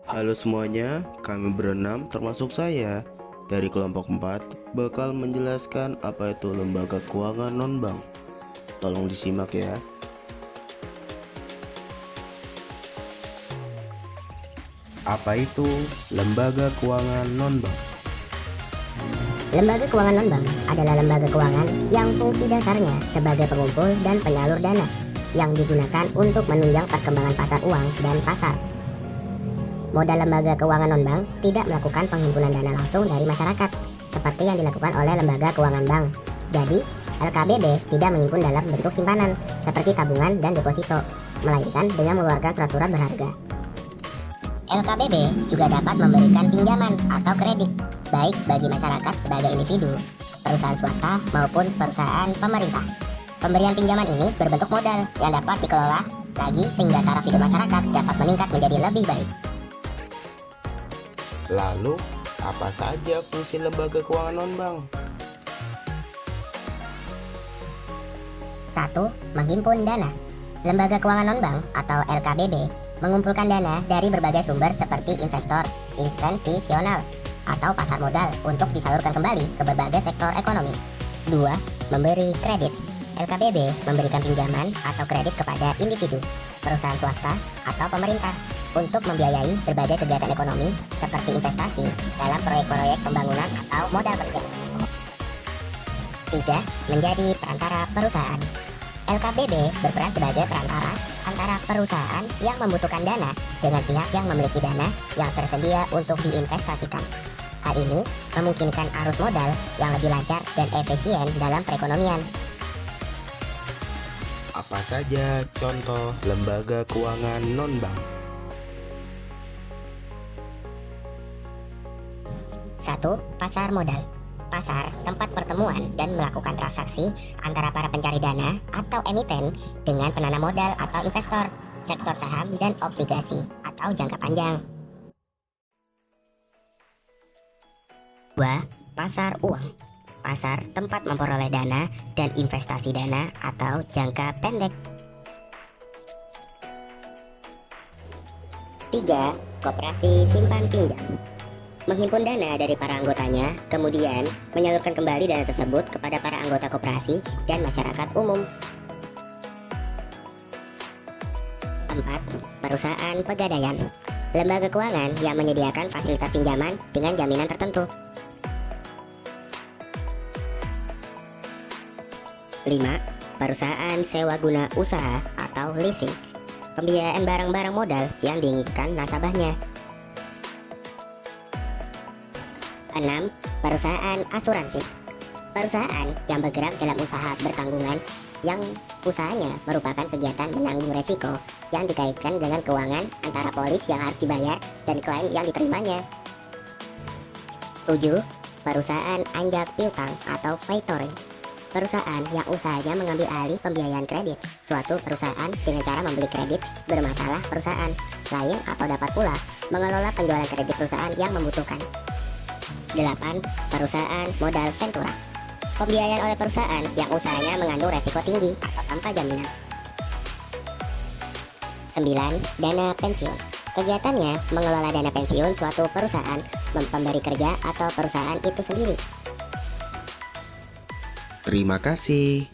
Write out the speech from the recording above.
Halo semuanya, kami berenam termasuk saya dari kelompok 4 bakal menjelaskan apa itu lembaga keuangan non-bank. Tolong disimak ya. Apa itu lembaga keuangan non-bank? Lembaga keuangan non-bank adalah lembaga keuangan yang fungsi dasarnya sebagai pengumpul dan penyalur dana yang digunakan untuk menunjang perkembangan pasar uang dan pasar. Modal lembaga keuangan non-bank tidak melakukan penghimpunan dana langsung dari masyarakat seperti yang dilakukan oleh lembaga keuangan bank. Jadi, LKBB tidak menghimpun dalam bentuk simpanan seperti tabungan dan deposito, melainkan dengan mengeluarkan surat-surat berharga. LKBB juga dapat memberikan pinjaman atau kredit, baik bagi masyarakat sebagai individu, perusahaan swasta maupun perusahaan pemerintah. Pemberian pinjaman ini berbentuk modal yang dapat dikelola lagi sehingga taraf hidup masyarakat dapat meningkat menjadi lebih baik. Lalu, apa saja fungsi lembaga keuangan non-bank? 1. Menghimpun dana. Lembaga keuangan non-bank atau LKBB mengumpulkan dana dari berbagai sumber seperti investor, institusional, atau pasar modal untuk disalurkan kembali ke berbagai sektor ekonomi. 2. Memberi kredit. LKBB memberikan pinjaman atau kredit kepada individu, perusahaan swasta, atau pemerintah untuk membiayai berbagai kegiatan ekonomi seperti investasi dalam proyek-proyek pembangunan atau modal kerja. 3. Menjadi perantara perusahaan. LKBB berperan sebagai perantara antara perusahaan yang membutuhkan dana dengan pihak yang memiliki dana yang tersedia untuk diinvestasikan. Hal ini memungkinkan arus modal yang lebih lancar dan efisien dalam perekonomian. Apa saja contoh lembaga keuangan non-bank? 1. Pasar modal. Pasar tempat pertemuan dan melakukan transaksi antara para pencari dana atau emiten dengan penanam modal atau investor, sektor saham dan obligasi atau jangka panjang. 2. Pasar uang. Pasar tempat memperoleh dana dan investasi dana atau jangka pendek. 3. Koperasi simpan pinjam. Menghimpun dana dari para anggotanya, kemudian menyalurkan kembali dana tersebut kepada para anggota koperasi dan masyarakat umum. 4. Perusahaan pegadaian. Lembaga keuangan yang menyediakan fasilitas pinjaman dengan jaminan tertentu. 5. Perusahaan sewa guna usaha atau leasing. Pembiayaan barang-barang modal yang diinginkan nasabahnya. 6. Perusahaan asuransi. Perusahaan yang bergerak dalam usaha bertanggungan yang usahanya merupakan kegiatan menanggung resiko yang dikaitkan dengan keuangan antara polis yang harus dibayar dan klien yang diterimanya. 7. Perusahaan anjak piutang atau factoring. Perusahaan yang usahanya mengambil alih pembiayaan kredit suatu perusahaan dengan cara membeli kredit bermasalah perusahaan lain atau dapat pula mengelola penjualan kredit perusahaan yang membutuhkan. 8. Perusahaan modal ventura. Pembiayaan oleh perusahaan yang usahanya mengandung resiko tinggi atau tanpa jaminan. 9. Dana pensiun. Kegiatannya mengelola dana pensiun suatu perusahaan, pemberi kerja atau perusahaan itu sendiri. Terima kasih.